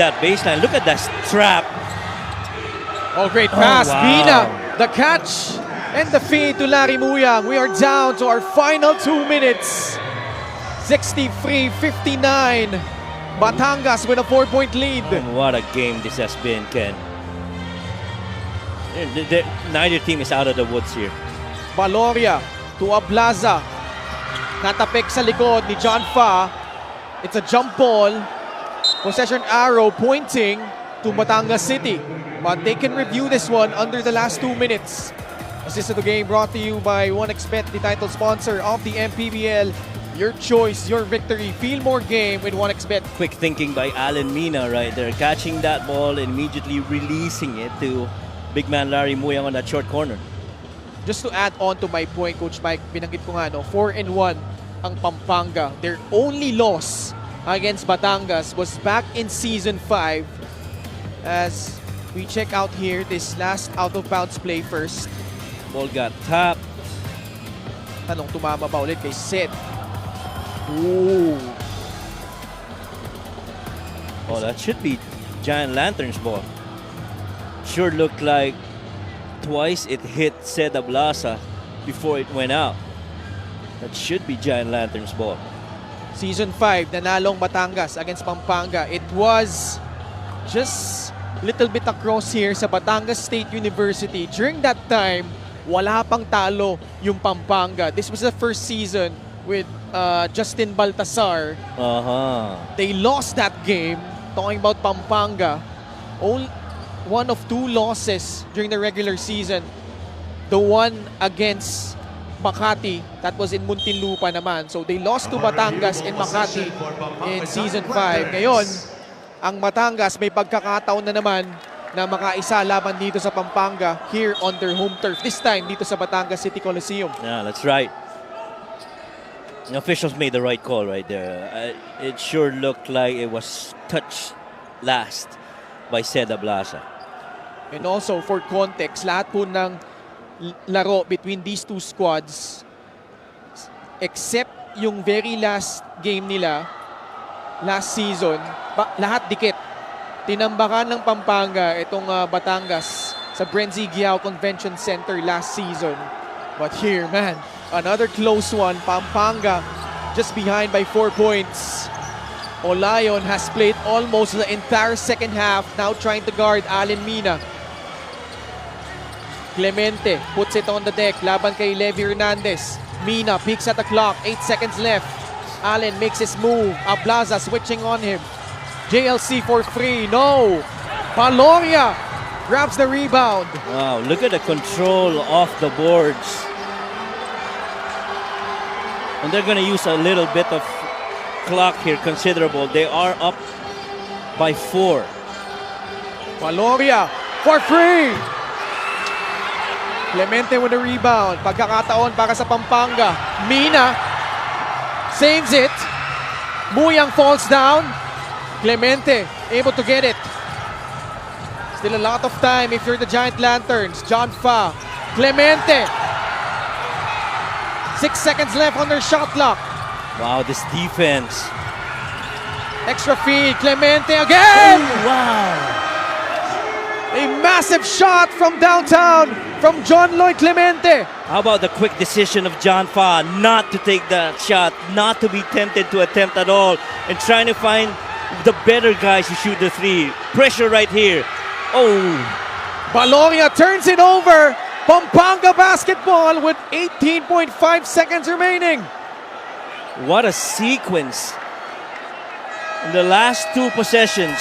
That baseline. Look at that trap. Oh, great pass. wow. Mina, the catch and the feed to Larry Muyang. We are down to our final 2 minutes. 63-59. Batangas with a 4-point lead. What a game this has been, Ken. Neither team is out of the woods here. Valoria to Ablaza. Natapik sa likod ni John Fa. It's a jump ball. Possession arrow pointing to Batangas City. But they can review this one under the last 2 minutes. Assist of the game brought to you by 1xBet, the title sponsor of the MPBL. Your choice, your victory. Feel more game with 1xBet. Quick thinking by Alan Mina right there. Catching that ball and immediately releasing it to big man Larry Muyang on that short corner. Just to add on to my point, Coach Mike, binanggit ko nga, 4-1 ang Pampanga. Their only loss against Batangas was back in Season 5. As we check out here, this last out-of-bounds play first. Ball got tapped. Tanong, tumama ba ulit kay Sid? Ooh. Oh, that should be Giant Lantern's ball. Sure looked like twice it hit Seda Blasa before it went out. That should be Giant Lantern's ball. Season 5, nanalong Batangas against Pampanga. It was just little bit across here sa Batangas State University. During that time, wala pang talo yung Pampanga. This was the first season with Justin Baltasar. They lost that game. Talking about Pampanga, only one of 2 losses during the regular season. The one against Makati, that was in Muntinlupa naman. So they lost to Batangas in Makati in Season 5. Ngayon, ang Batangas may pagkakataon na naman na makaisa laban dito sa Pampanga here on their home turf. This time dito sa Batangas City Coliseum. Yeah, that's right. The officials made the right call right there. It sure looked like it was touched last by Seda Blasa. And also for context, lahat po ng laro between these 2 squads except yung very last game nila last season, lahat dikit. Tinambakan ng Pampanga itong Batangas sa Brenzy Giao Convention Center last season. But here, man, another close one. Pampanga just behind by 4 points. Olayon has played almost the entire second half, now trying to guard Allen Mina. Clemente puts it on the deck, laban kay Levi Hernandez. Mina peeks at the clock, 8 seconds left. Allen makes his move, Ablaza switching on him. JLC for free, no! Valoria grabs the rebound. Wow, look at the control off the boards. And they're going to use a little bit of clock here, considerable. They are up by 4. Valoria for free! Clemente with the rebound. Pagkakataon para sa Pampanga. Mina saves it. Muyang falls down. Clemente able to get it. Still a lot of time if you're the Giant Lanterns. John Fa. Clemente. 6 seconds left on their shot clock. Wow, this defense. Extra feed. Clemente again. Oh, wow. A massive shot from downtown from John Lloyd Clemente. How about the quick decision of John Fa not to take that shot, not to be tempted to attempt at all, and trying to find the better guys to shoot the 3. Pressure right here. Oh. Valoria turns it over. Pampanga basketball with 18.5 seconds remaining. What a sequence. In the last 2 possessions.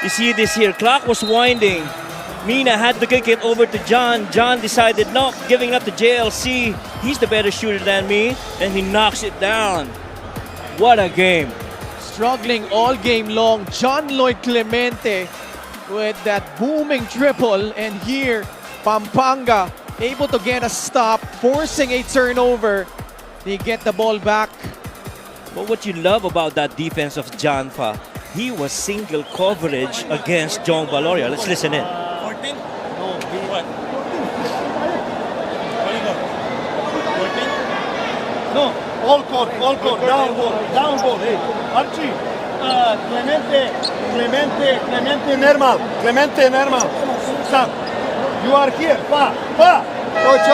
You see this here, clock was winding. Mina had to kick it over to John. John decided, no, giving up to JLC. He's the better shooter than me, and he knocks it down. What a game. Struggling all game long, John Lloyd Clemente with that booming triple, and here, Pampanga able to get a stop, forcing a turnover. They get the ball back. But what you love about that defense of John Fa, he was single coverage against John Valoria. Let's listen in. 14? No, what? 14? No, all court, down ball, hey. Archie, Clemente Clemente normal. Clemente normal. Stop. You are here. Pa. Coach.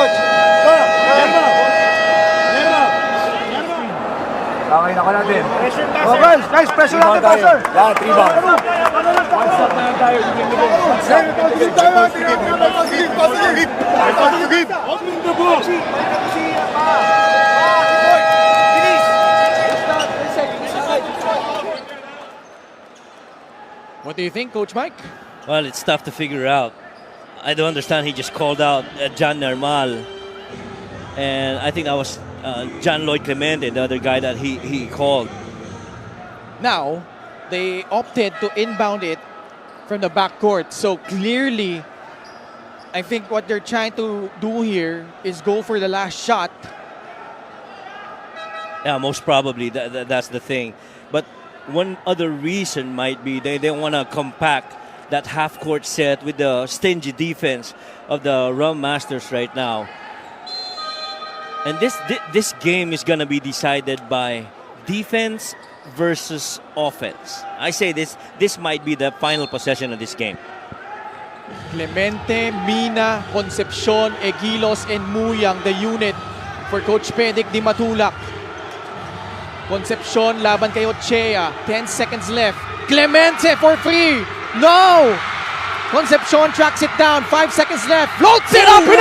Pa. Normal. Okay, nako natin. Oh, guys, pressure natin, pressure. Lahat, rebound. Open the ball. What do you think, Coach Mike? Well, it's tough to figure out. I don't understand. He just called out John Normal. And I think that was John Lloyd Clemente, the other guy that he called. Now, they opted to inbound it from the backcourt. So clearly, I think what they're trying to do here is go for the last shot. Yeah, most probably. That's the thing. But one other reason might be they want to compact that half-court set with the stingy defense of the Rum Masters right now. And this game is going to be decided by defense versus offense. I say this might be the final possession of this game. Clemente, Mina, Concepcion, Egilos, and Muyang, the unit for Coach Pedic Di Matulak. Concepcion laban kay Ochea. 10 seconds left. Clemente for free. No! Concepcion tracks it down. 5 seconds left. Floats it up and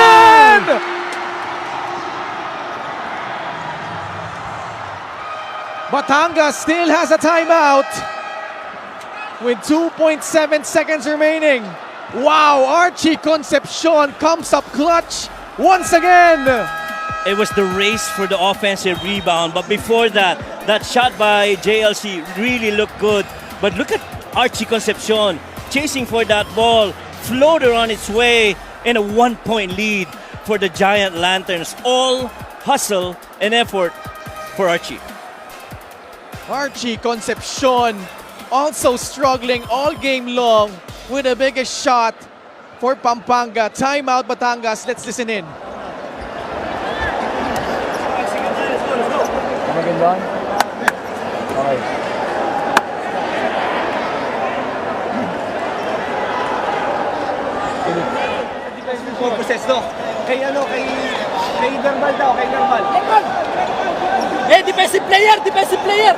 in! Batangas still has a timeout with 2.7 seconds remaining. Wow, Archie Concepcion comes up clutch once again. It was the race for the offensive rebound. But before that, that shot by JLC really looked good. But look at Archie Concepcion chasing for that ball. Floater on its way in a 1-point lead for the Giant Lanterns. All hustle and effort for Archie. Archie Concepcion also struggling all game long with the biggest shot for Pampanga. Timeout Batangas. Let's listen in. Maganda? Okay. Purposes, no? Kay normal daw, kay normal. Defensive player!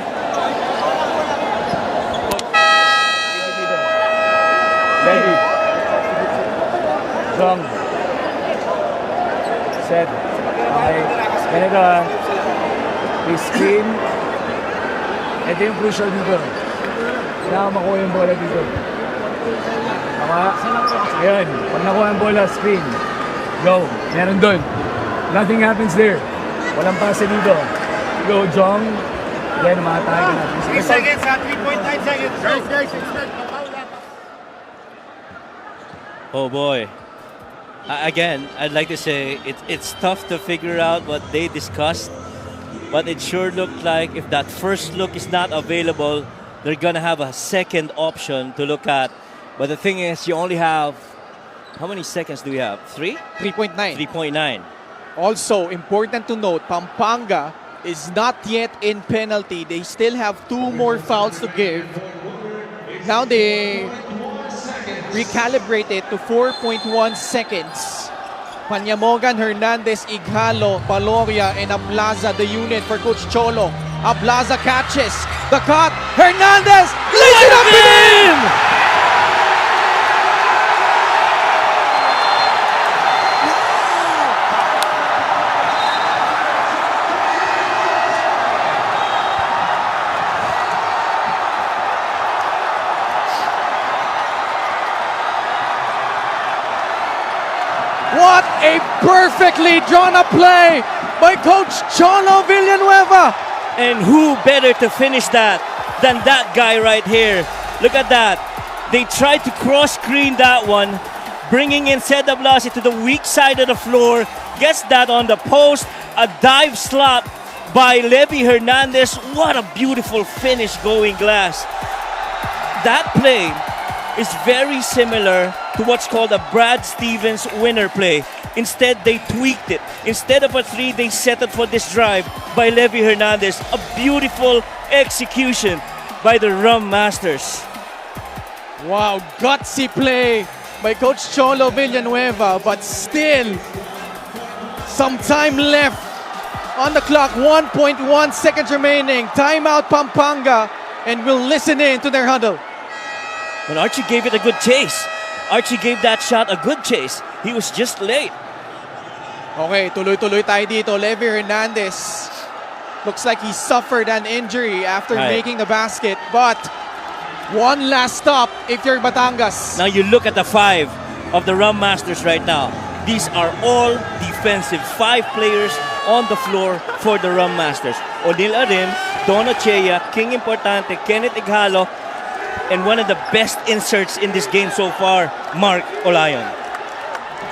Ready. Strong. Set. Okay. Ganito ah. Please screen. Ito yung crucial dito. Kailangan makuha yung bola dito. Tama? Ayan. Pag nakuha yung bola, screen. Go. Meron dun. Nothing happens there. Walang pase dito. Go, Jong. Then, makatahay ka na. 3 seconds, 3.9 seconds. Guys, expect. Oh boy. Again, I'd like to say it's tough to figure out what they discussed. But it sure looked like if that first look is not available, they're going to have a second option to look at. But the thing is, you only have, how many seconds do we have? 3? 3.9. 3.9. Also, important to note, Pampanga is not yet in penalty. They still have 2 more fouls to give. Now they recalibrate it to 4.1 seconds. Panyamogan, Hernandez, Ighalo, Paloria, and Ablaza, the unit for Coach Cholo. Ablaza catches the cut. Hernandez lays it up and in! What a perfectly drawn up play by Coach Cholo Villanueva. And who better to finish that than that guy right here? Look at that. They tried to cross-screen that one, bringing in Seda Blasi to the weak side of the floor. Gets that on the post. A dive slot by Levy Hernandez. What a beautiful finish going glass. That play is very similar to what's called a Brad Stevens winner play. Instead, they tweaked it. Instead of a 3, they settled for this drive by Levy Hernandez. A beautiful execution by the Rum Masters. Wow, gutsy play by Coach Cholo Villanueva, but still some time left on the clock. 1.1 seconds remaining. Timeout Pampanga, and we'll listen in to their huddle. When Archie gave it a good chase. Archie gave that shot a good chase. He was just late. Okay, tuloy-tuloy tayo dito. Levi Hernandez looks like he suffered an injury after Right. making the basket, but one last stop if you're Batangas. Now you look at the 5 of the Rum Masters right now. These are all defensive. 5 players on the floor for the Rum Masters. O'Neal Arim, Don Ochea, King Importante, Kenneth Ighalo, and one of the best inserts in this game so far, Mark Olayon.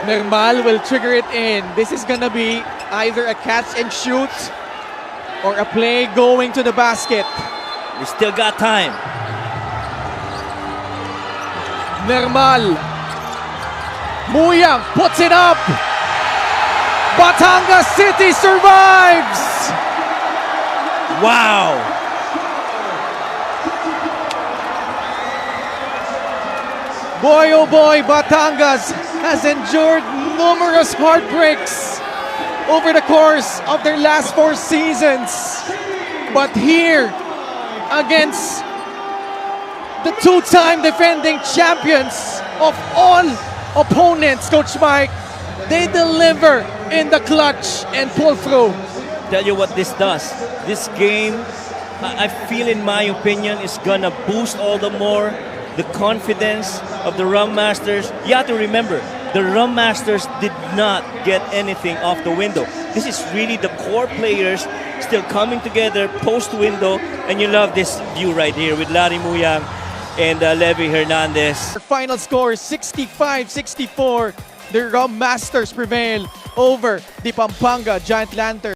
Nermal will trigger it in. This is gonna be either a catch and shoot or a play going to the basket. We still got time. Nermal. Muyang puts it up. Batangas City survives. Wow! Boy, oh boy, Batangas has endured numerous heartbreaks over the course of their last 4 seasons. But here, against the 2-time defending champions of all opponents, Coach Mike, they deliver in the clutch and pull through. Tell you what this does. This game, I feel in my opinion, is gonna boost all the more the confidence of the Rum Masters. You have to remember, the Rum Masters did not get anything off the window. This is really the core players still coming together post-window, and you love this view right here with Larry Muyang and Levi Hernandez. Their final score, 65-64. The Rum Masters prevail over the Pampanga Giant Lanterns.